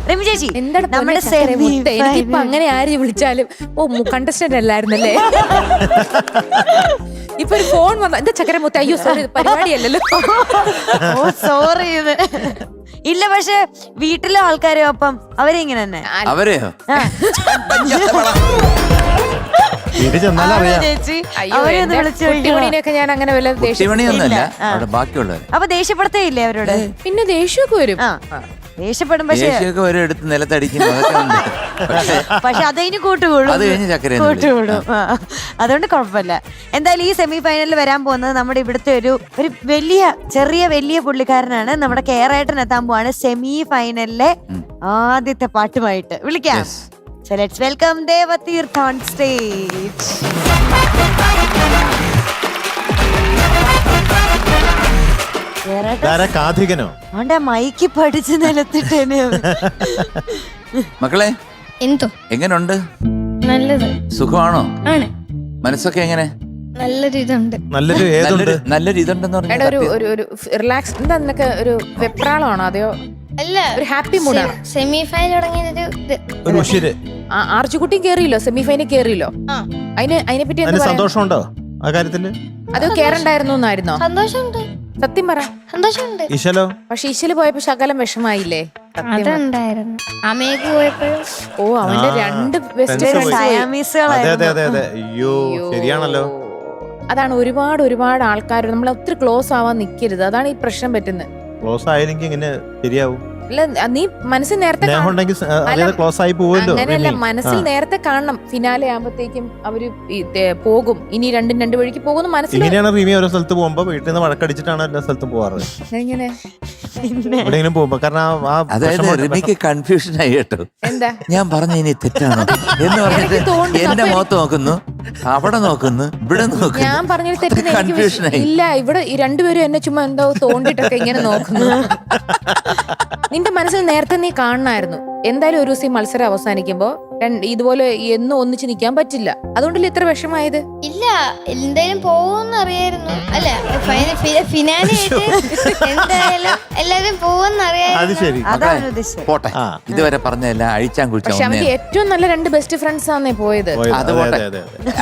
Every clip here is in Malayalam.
രമി ചേച്ചി എന്താണ് നമ്മുടെ എനിക്കിപ്പോ അങ്ങനെ ആര് വിളിച്ചാലും കണ്ടസ്റ്റന്റ് അല്ലായിരുന്നല്ലേ. ഇപ്പൊ ഒരു ഫോൺ വന്ന എന്താ ചക്കര മുത്ത, അയ്യോ സോറി പരിപാടിയല്ലല്ലോ. ഓ സോറി. ഇല്ല പക്ഷെ വീട്ടിലെ ആൾക്കാരോ അപ്പം അവരിങ്ങനെ തന്നെ അവരെയോ ചേച്ചി അയ്യോ കുട്ടിമണിനെയൊക്കെ ഞാൻ അങ്ങനെ വല്ല ബാക്കിയുള്ളവർ അപ്പൊ ദേഷ്യപ്പെടുത്തേ ഇല്ലേ അവരോട്? പിന്നെ ദേഷ്യമൊക്കെ വരും. ദേഷ്യപ്പെടും പക്ഷെ എടുത്ത് നിലത്തടിക്കും. പക്ഷെ അതിന് കൂട്ടുകൂടും, അത് കഴിഞ്ഞ് ചക്കര കൂട്ടുകൂടും. അതുകൊണ്ട് കുഴപ്പമില്ല. എന്തായാലും ഈ സെമി ഫൈനലിൽ വരാൻ പോകുന്നത് നമ്മുടെ ഇവിടുത്തെ ഒരു വലിയ പുള്ളിക്കാരനാണ്. നമ്മുടെ കേരളേട്ടൻ എത്താൻ പോവാണ് സെമി ഫൈനലിലെ ആദ്യത്തെ പാട്ടുമായിട്ട്. വിളിക്കാം. So let's welcome Devatirth on stage. Mic പഠിച്ച് നിലത്തിട്ടേനെ. മക്കളെ എന്തോ എങ്ങനുണ്ട്? നല്ലത്. സുഖമാണോ? ആണ്. മനസ്സൊക്കെ എങ്ങനെ? നല്ലൊരു ഇതുണ്ട്. നല്ലൊരു ഇതുണ്ടെന്ന് ഒരു റിലാക്സ്. എന്താ നിനക്ക് ഒരു വെപ്രാളമാണോ അതെയോ അല്ല ഒരു ഹാപ്പി മൂഡാണ്? സെമി ഫൈനൽ തുടങ്ങിയത് ആർച്ചുകുട്ടി കേറിയല്ലോ, സെമി ഫൈനൽ കേറിയല്ലോ. അതിനെ പറ്റി സന്തോഷമുണ്ടോ ആ കാര്യത്തില്? അത് കേറണ്ടായിരുന്നു എന്നായിരുന്നോ? സന്തോഷമുണ്ട്, സത്യം പറ. സന്തോഷമുണ്ട്. ഈശലോ? പക്ഷെ ഈശല് പോയപ്പോ ശകലം വിഷമായില്ലേ? അതുണ്ടായിരുന്നു. അമ്മയ്ക്ക് പോയപ്പോഴും അവന്റെ രണ്ട് ശരിയാണല്ലോ. അതാണ് ഒരുപാട് ആൾക്കാർ നമ്മൾ ഒത്തിരി ക്ലോസ് ആവാൻ നിക്കരുത്. അതാണ് ഈ പ്രശ്നം പറ്റുന്നത്. ക്ലോസ് ആയില്ലെങ്കിൽ ഇങ്ങനെ ശരിയാവും. അല്ല നീ മനസ്സിൽ നേരത്തെ അങ്ങനെയല്ല, മനസ്സിൽ നേരത്തെ കാണണം. ഫിനാലെ ആകുമ്പോഴത്തേക്കും അവര് പോകും, ഇനി രണ്ട് വഴിക്ക് പോകുന്നു മനസ്സിൽ. ഇങ്ങനെയാണ് റീമി ഓരോ സ്ഥലത്ത് പോകുമ്പോ വീട്ടിൽ നിന്ന് വഴക്കടിച്ചിട്ടാണ് എല്ലാ സ്ഥലത്തും പോവാറ്. എങ്ങനെ എവിടെയെങ്കിലും പോകുമ്പോ. കാരണം റിമിക്ക് കൺഫ്യൂഷൻ ആയി കേട്ടോ. എന്താ ഞാൻ പറഞ്ഞ ഇനി തെറ്റാണോ എന്ന് പറഞ്ഞിട്ട് എന്റെ മുഖത്ത് നോക്കുന്നു, അവിടെ നോക്കുന്നു, ഇവിടെ നോക്കുന്നു. ഞാൻ പറഞ്ഞൊരു തെറ്റ് ഇല്ല. ഇവിടെ രണ്ടുപേരും എന്നെ ചുമ്മാ എന്തോ തോണ്ടിട്ടൊക്കെ ഇങ്ങനെ നോക്കുന്നു. നിന്റെ മനസ്സിൽ നേരത്തെ നീ കാണണമായിരുന്നു. എന്തായാലും ഒരു ദിവസം മത്സരം അവസാനിക്കുമ്പോ ഇതുപോലെ എന്നും ഒന്നിച്ച് നിൽക്കാൻ പറ്റില്ല. അതുകൊണ്ടല്ലേ ഇത്ര വിഷമായത്? ഇല്ല, എന്തായാലും പോകുമെന്ന് അറിയായിരുന്നു. അല്ല ഫിനാലെ എന്തായാലും എല്ലാരും പോകുമെന്ന് അറിയായിരുന്നു. പോട്ടെ, ഇതുവരെ പറഞ്ഞതെല്ലാം അഴിച്ചാൻ കുഴിച്ച. പക്ഷെ അവർക്ക് ഏറ്റവും നല്ല രണ്ട് ബെസ്റ്റ് ഫ്രണ്ട്സ് ആന്നേ പോയത്. അതുപോലെ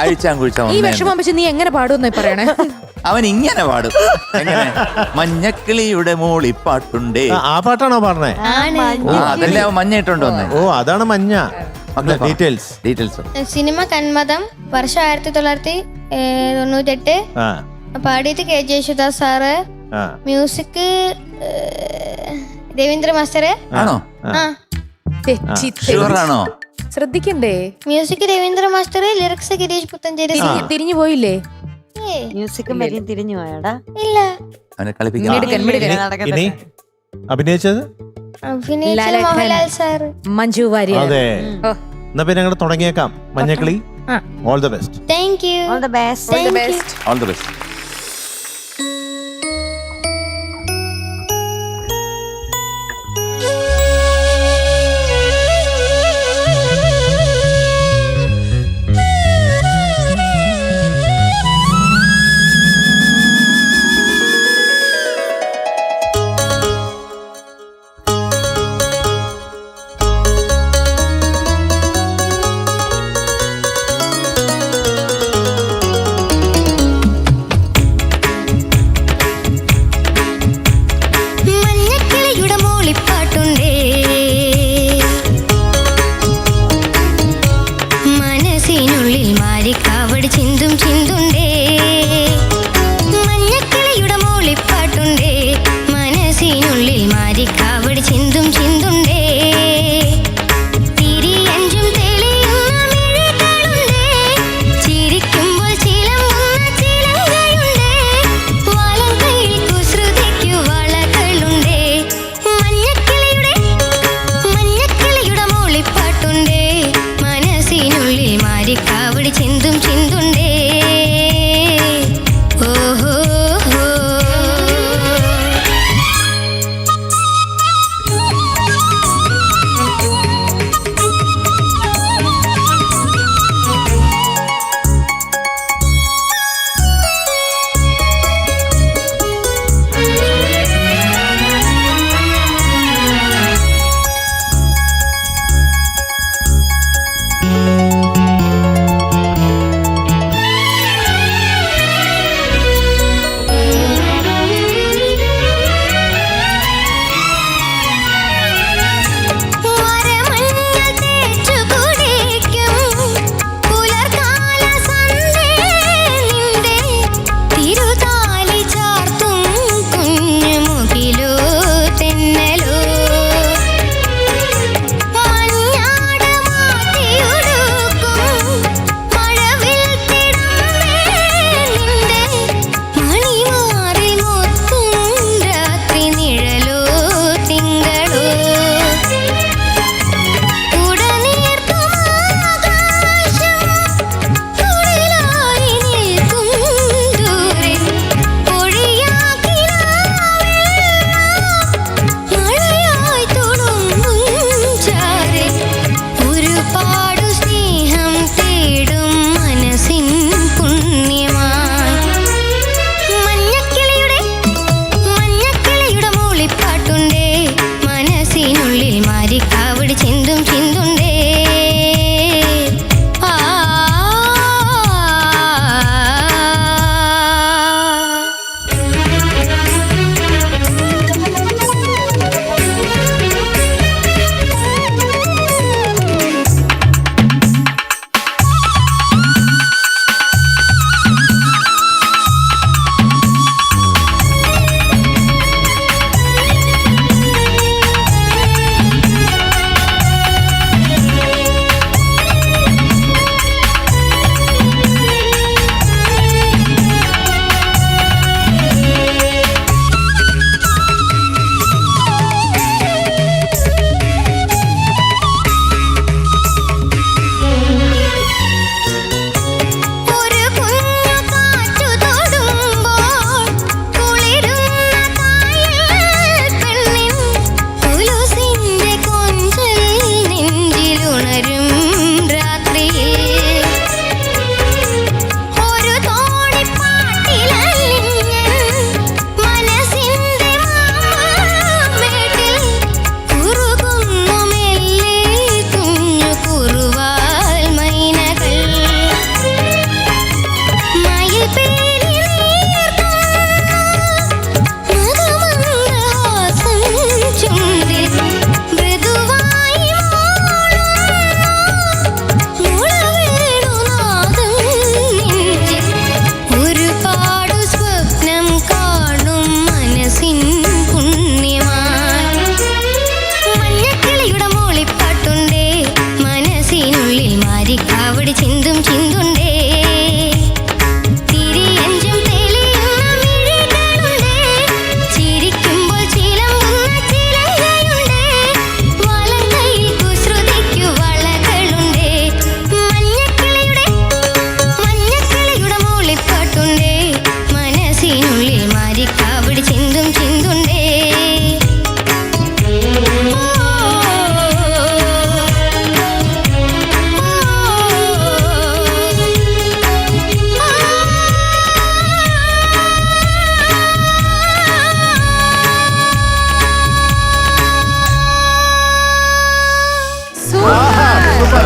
അഴിച്ചാൻ കുഴിച്ച. ഈ വിഷമം വെച്ച് നീ എങ്ങനെ പാടുമെന്ന് പറയണേ? അവൻ ഇങ്ങനെ പാടും. എങ്ങനെ? മഞ്ഞക്കിളിയുടെ മൂളിപ്പാട്ടുണ്ടേ. ആ പാട്ടാണോ പറഞ്ഞേ? അതല്ലേ അവൻ മഞ്ഞ ഇട്ടുണ്ടോ? ഓ അതാണ് മഞ്ഞ. ഡീറ്റെയിൽസ്. സിനിമ കന്മദം, വർഷം 1998. പാടിയത് K Yesudas sir, music Raveendra master. ആണോ? ആണോ? ശ്രദ്ധിക്കണ്ടേ? Music Raveendra master, lyrics Gireesh Puthenchery. തിരിഞ്ഞു പോയില്ലേ? മ്യൂസിക്കും തിരിഞ്ഞു പോയടാ. ഇല്ല, അവനെ കളിപ്പിക്കാൻ. ഇനി അഭിനയിച്ചത് മോഹൻലാൽ സാർ, മഞ്ജു വാര്യർ. അതെ. എന്നാ പിന്നെ ഞങ്ങൾ തുടങ്ങിയേക്കാം. മഞ്ഞക്കിളി. All the best. Thank you. All the best. All the best.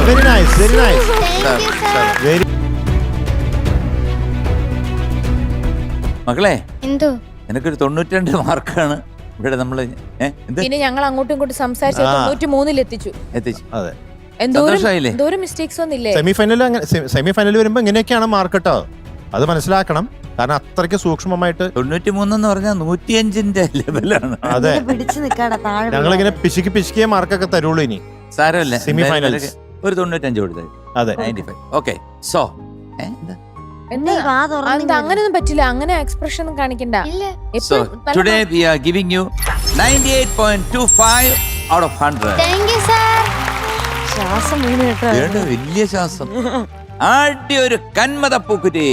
Very nice, very nice. Thank you sir. Very മകളെ എന്തോ നിനക്കൊരു 92 മാർക്കാണ് ഇവിടെ നമ്മള് എന്ത് പിന്നെ ഞങ്ങൾ അങ്ങോട്ടും ഇങ്ങോട്ടും സംസാരിച്ച് 93-ൽ എത്തിച്ചു. എത്തിച്ചു. അതെ. സന്തോഷായില്ലേ? എന്തോരം മിസ്റ്റേക്സ് ഒന്നില്ലേ? സെമിഫൈനൽ വരുമ്പോ ഇങ്ങനെയൊക്കെയാണ് മാർക്ക് കേട്ടോ. അത് മനസ്സിലാക്കണം. കാരണം അത്രയ്ക്ക് സൂക്ഷ്മമായിട്ട് 93 എന്ന് പറഞ്ഞാൽ 105ന്റെ ലെവലാണ്. അതെ, പിടിച്ചു നിക്കാടാ താഴെ. ഞങ്ങളിങ്ങനെ പിശുക്കിയ മാർക്കൊക്കെ തരുള്ളൂ ഇനി. സാരമല്ല, സെമിഫൈനൽസ് ഒരു 95 കൊടുത്തത്. അതെ. 95. ഓക്കെ. സോ എന്താ വാ തുറന്ന് അങ്ങനെയൊന്നും പറ്റില്ല, അങ്ങനെ എക്സ്പ്രഷൻ ഒന്നും കാണിക്കണ്ട. ഇല്ല. So എപ്പോഴും നല്ല today we are giving you 98.25 out of 100. Thank you sir. ശ്വാസം വീണ് കേട്ടോ. വലിയ ശ്വാസം. ആദ്യ ഒരു കന്മത പൂക്കുറ്റി.